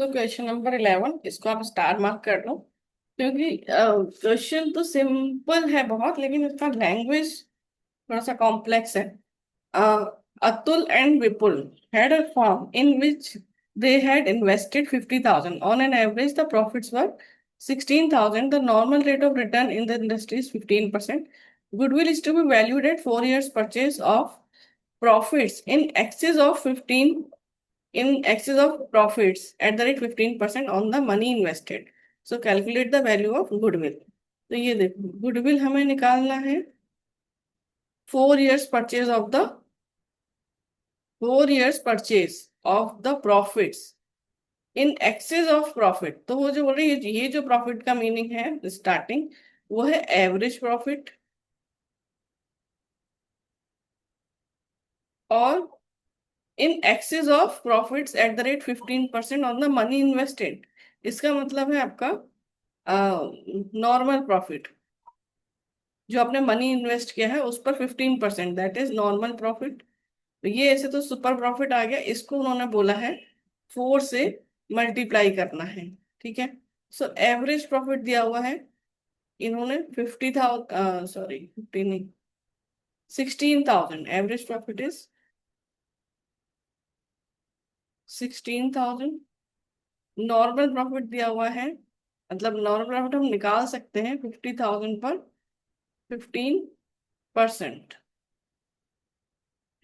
तो question number 11 इसको आप स्टार मार्क कर लो, क्योंकि क्वेश्चन तो सिंपल है बहुत, लेकिन इसका लैंग्वेज थोड़ा सा कॉम्प्लेक्स है। Atul and Vipul had a farm in which they had invested 50,000. On an average, the profits were 16,000. The normal rate of return in the industry is 15%. Goodwill is to be valued at 4 years purchase of profits in excess of profits at the rate 15% on the money invested. So calculate the value of goodwill. तो ये देखो, goodwill हमें निकालना है 4 years purchase of the 4 years purchase of the profits in excess of profit। तो वो जो बोल रही है, ये जो प्रॉफिट का मीनिंग है स्टार्टिंग, वो है एवरेज प्रॉफिट और इन excess of profits eight the rate 15% on the money invested. इसका मतलब है आपका नॉर्मल प्रॉफिट, जो आपने मनी इन्वेस्ट किया है उस पर 15%, दैट इज नॉर्मल प्रॉफिट। तो ये ऐसे तो सुपर प्रॉफिट आ गया, इसको उन्होंने बोला है 4 से मल्टीप्लाई करना है। ठीक है। सो एवरेज प्रॉफिट दिया हुआ है, इन्होंने 50,000, सॉरी 50 नहीं, 16,000। Average profit is 16,000। Normal profit दिया हुआ है, मतलब नॉर्मल प्रॉफिट हम निकाल सकते हैं 50,000 पर 15%।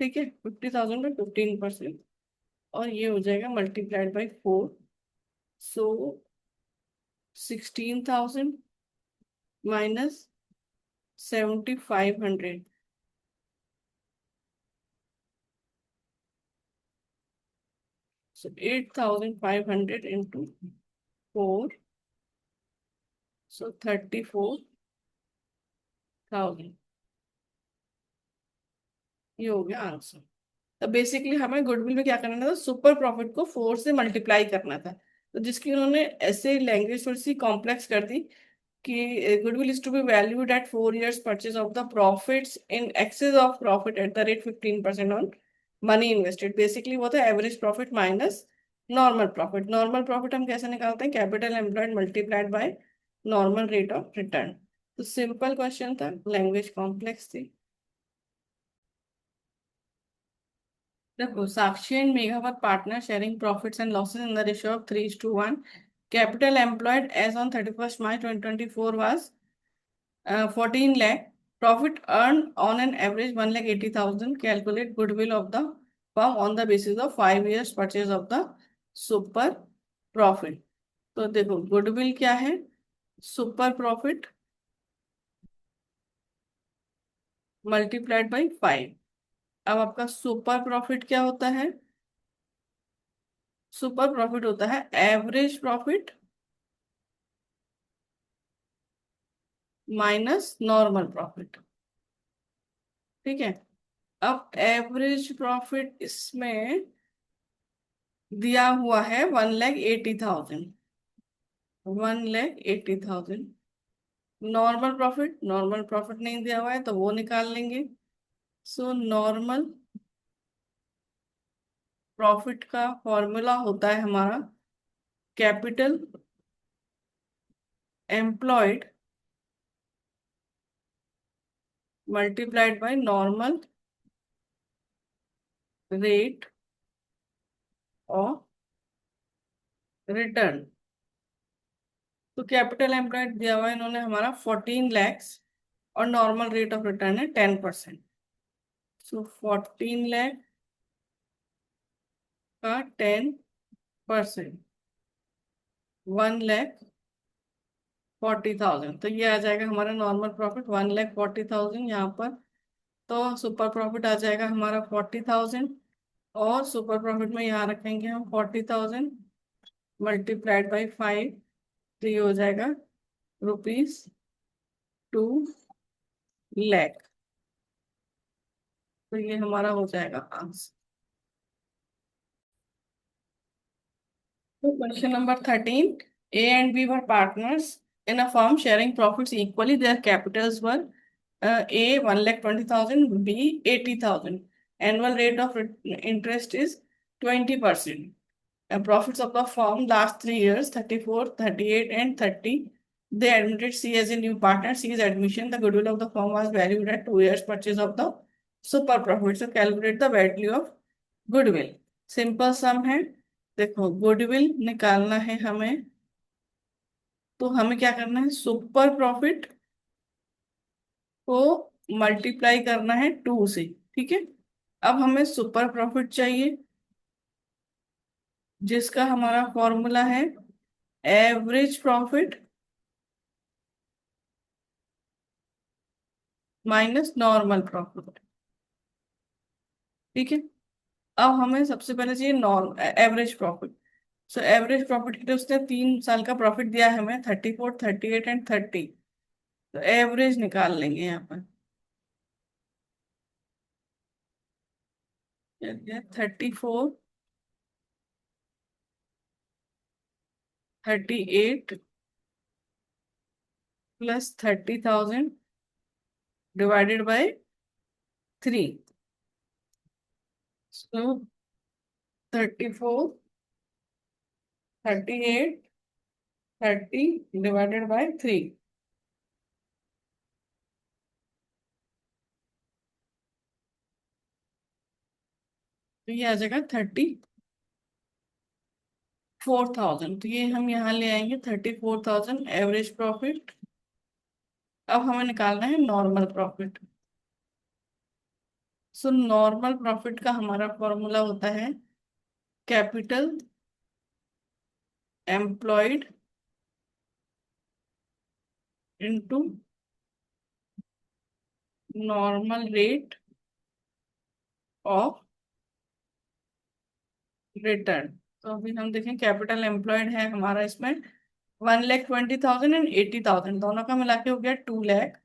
ठीक है, 50,000 पर 15%, और ये हो जाएगा multiplied by 4। So 16,000 minus 7,500, so 8,500 into 4, so 34,000। ये हो गया आंसर। तो बेसिकली हमें गुडविल में क्या करना था, सुपर प्रॉफिट को 4 से मल्टीप्लाई करना था। तो जिसकी उन्होंने ऐसे लैंग्वेज थोड़ी सी कॉम्प्लेक्स कर दी कि goodwill is to be valued at 4 years purchase of the profits in excess of profit at the rate 15% on money invested. Basically वो था average profit minus normal profit. Normal profit हम कैसे निकालते हैं, capital employed multiplied by normal rate of return. तो simple question था, language complex थी। देखो, Sakshi and Megha were partner sharing profits and losses in the ratio of 3:1। Capital employed as on 31st March 2024 was 14 lakh। Profit earned on an average 1,80,000। Calculate goodwill of the firm on the basis of 5 years purchase of the super profit। तो देखो, goodwill क्या है, super profit multiplied by 5। अब आपका super profit क्या होता है, super profit होता है average profit minus normal profit. ठीक है। अब एवरेज प्रॉफिट इसमें दिया हुआ है 1,80,000, 1,80,000। नॉर्मल प्रॉफिट नहीं दिया हुआ है तो वो निकाल लेंगे। सो नॉर्मल प्रॉफिट का फॉर्मूला होता है हमारा capital employed multiplied by normal rate of return. तो कैपिटल एम्प्लॉयड दिया हुआ है इन्होंने हमारा 14 lakhs, और नॉर्मल रेट ऑफ रिटर्न है 10%। सो 14 लाख का 10%, 1,40,000। तो ये आ जाएगा हमारा नॉर्मल प्रॉफिट 1,40,000 यहाँ पर। तो सुपर प्रॉफिट आ जाएगा हमारा 40,000, और सुपर प्रॉफिट में यहाँ रखेंगे हम 40,000 मल्टीप्लाइड बाई 5। तो ये हो जाएगा ₹2 लाख। तो ये हमारा हो जाएगा आंसर। तो question number 13, A and B were partners in a firm sharing profits equally. Their capitals were A 1,20,000, B 80,000। Annual rate of interest is 20%। profits of the firm last 3 years, 34, 38, and 30. They admitted C as a new partner. C's admission, the goodwill of the firm was valued at 2 years purchase of the super profit. So calculate the value of goodwill. Simple सम है। देखो goodwill निकालना है हमें, तो हमें क्या करना है, सुपर प्रॉफिट को मल्टीप्लाई करना है 2 से। ठीक है, अब हमें सुपर प्रॉफिट चाहिए, जिसका हमारा फॉर्मूला है average profit minus normal profit. ठीक है, अब हमें सबसे पहले चाहिए norm average profit. So average profit के लिए उसने 3 साल का प्रॉफिट दिया है हमें, 34, 38 एंड 30। तो एवरेज निकाल लेंगे यहाँ पर। 34, 38 plus 30,000 divided by 3। So 34, 38, 30 divided by 3। तो ये आ जाएगा 34,000। तो ये हम यहाँ ले आएंगे 34,000 एवरेज प्रॉफिट। अब हमें निकालना है normal profit. So normal profit का हमारा फॉर्मूला होता है capital employed into normal rate of return. तो अभी हम देखें, कैपिटल एम्प्लॉयड है हमारा इसमें 1,20,000 एंड 80,000, दोनों का मिला के हो गया 2 लाख।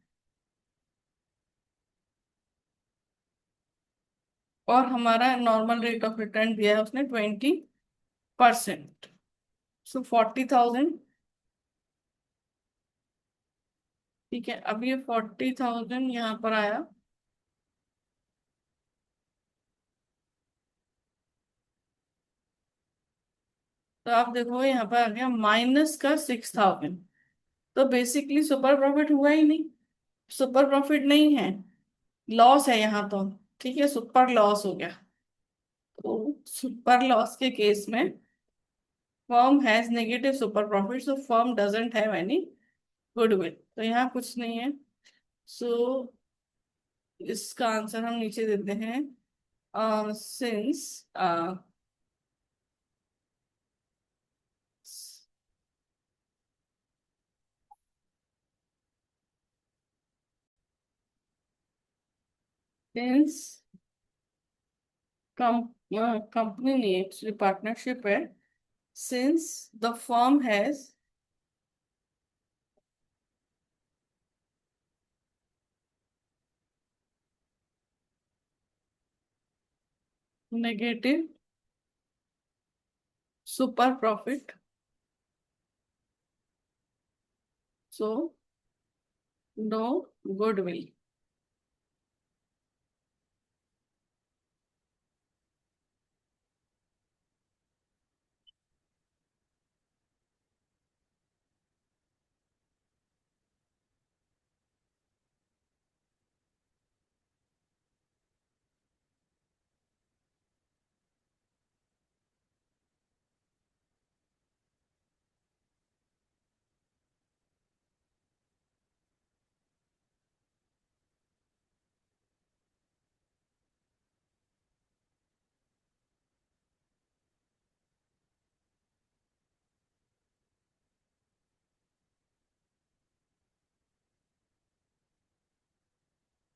और हमारा नॉर्मल रेट ऑफ रिटर्न दिया है उसने 20%। सो 40,000। ठीक है, अब ये 40,000 यहाँ पर आया, तो आप देखो यहाँ पर आ गया माइनस का 6,000। तो बेसिकली सुपर प्रॉफिट हुआ ही नहीं, सुपर प्रॉफिट नहीं है, लॉस है यहाँ तो। ठीक है, सुपर लॉस हो गया। तो सुपर लॉस के केस में firm has negative super profit, so firm doesn't have any goodwill. तो यहाँ कुछ नहीं है। सो इसका आंसर हम नीचे देते हैं, सिंस सिंस कंपनी नहीं, एक्चुअली पार्टनरशिप है। Since the firm has negative super profit, so no goodwill.